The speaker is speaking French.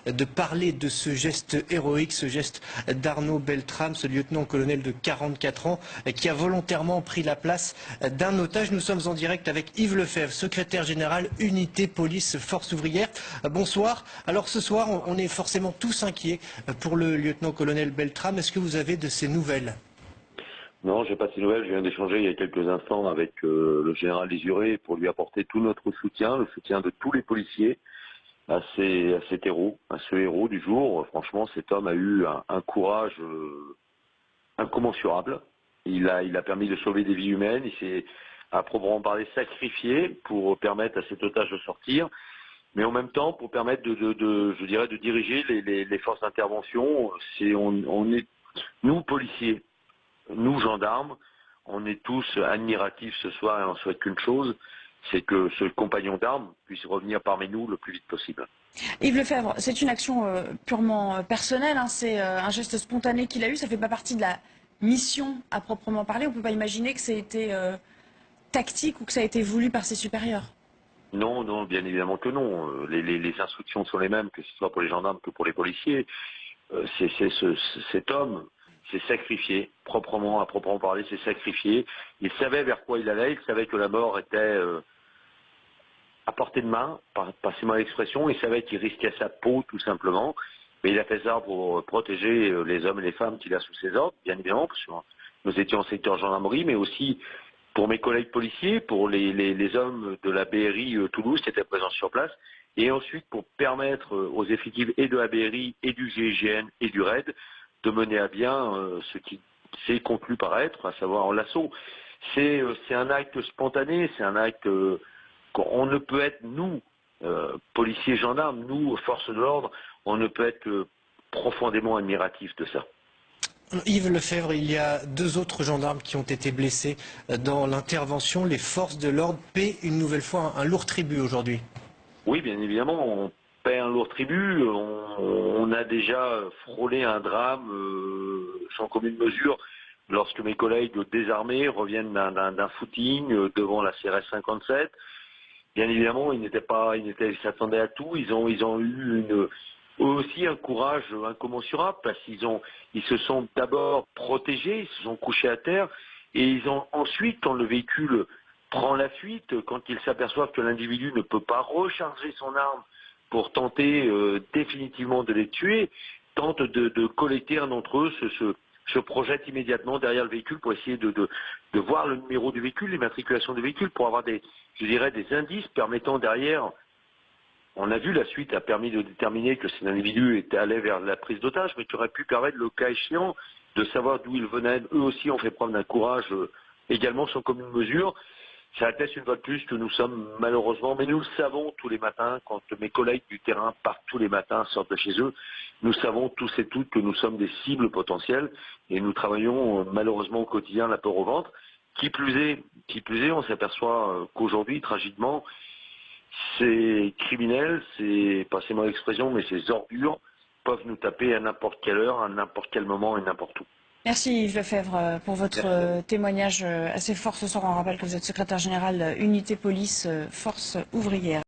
de parler de ce geste héroïque, ce geste d'Arnaud Beltrame, ce lieutenant-colonel de 44 ans qui a volontairement pris la place d'un otage. Nous sommes en direct avec Yves Lefebvre, secrétaire général Unité Police Force Ouvrière. Bonsoir. Alors ce soir, on est forcément tous inquiets pour le lieutenant-colonel Beltrame. Est-ce que vous avez de ces nouvelles ? Non, j'ai pas de ces nouvelles. Je viens d'échanger il y a quelques instants avec le général Lézuré pour lui apporter tout notre soutien, le soutien de tous les policiers à cet héros, à ce héros du jour. Franchement, cet homme a eu un courage incommensurable. Il a permis de sauver des vies humaines. Il s'est, à proprement parler, sacrifié pour permettre à cet otage de sortir, mais en même temps pour permettre de diriger les forces d'intervention. On est, nous policiers, nous gendarmes, on est tous admiratifs ce soir et on souhaite qu'une chose, c'est que ce compagnon d'armes puisse revenir parmi nous le plus vite possible. Yves Lefebvre, c'est une action purement personnelle, hein, c'est un geste spontané qu'il a eu, ça ne fait pas partie de la mission à proprement parler. On ne peut pas imaginer que ça a été tactique ou que ça a été voulu par ses supérieurs. Non, non, bien évidemment que non. Les instructions sont les mêmes, que ce soit pour les gendarmes que pour les policiers. Cet homme s'est sacrifié, à proprement parler, s'est sacrifié. Il savait vers quoi il allait, il savait que la mort était à portée de main, passez-moi l'expression, il savait qu'il risquait sa peau tout simplement, mais il a fait ça pour protéger les hommes et les femmes qu'il a sous ses ordres, bien évidemment, parce que nous étions en secteur gendarmerie, mais aussi pour mes collègues policiers, pour les hommes de la BRI Toulouse qui étaient présents sur place, et ensuite pour permettre aux effectifs et de la BRI et du GIGN et du RAID de mener à bien ce qui s'est conclu par être, à savoir l'assaut. C'est un acte spontané, c'est un acte qu'on ne peut être, nous, policiers, gendarmes, nous, forces de l'ordre, on ne peut être que profondément admiratifs de ça. Yves Lefebvre, il y a 2 autres gendarmes qui ont été blessés dans l'intervention. Les forces de l'ordre paient une nouvelle fois un lourd tribut aujourd'hui. Oui, bien évidemment, on paie un lourd tribut. On a déjà frôlé un drame sans commune mesure lorsque mes collègues désarmés reviennent d'un footing devant la CRS 57. Bien évidemment, ils s'attendaient à tout. Ils ont eu eux aussi un courage incommensurable parce ils se sont d'abord protégés, ils se sont couchés à terre et ils ont ensuite, quand le véhicule prend la fuite, quand ils s'aperçoivent que l'individu ne peut pas recharger son arme pour tenter définitivement de les tuer, tentent de collecter un d'entre eux, se projette immédiatement derrière le véhicule pour essayer de voir le numéro du véhicule, l'immatriculation du véhicule, pour avoir des indices permettant derrière. On a vu la suite a permis de déterminer que cet individu allé vers la prise d'otage, mais qui aurait pu permettre, le cas échéant, de savoir d'où ils venaient. Eux aussi ont fait preuve d'un courage également sans commune mesure. Ça atteste une fois de plus que nous sommes malheureusement, mais nous le savons tous les matins, quand mes collègues du terrain partent tous les matins, sortent de chez eux, nous savons tous et toutes que nous sommes des cibles potentielles et nous travaillons malheureusement au quotidien la peur au ventre. Qui plus est, on s'aperçoit qu'aujourd'hui, tragiquement, ces criminels, passez-moi l'expression, mais ces ordures peuvent nous taper à n'importe quelle heure, à n'importe quel moment et n'importe où. Merci Yves Lefebvre pour votre témoignage assez fort ce soir. On rappelle que vous êtes secrétaire général Unité Police Force Ouvrière.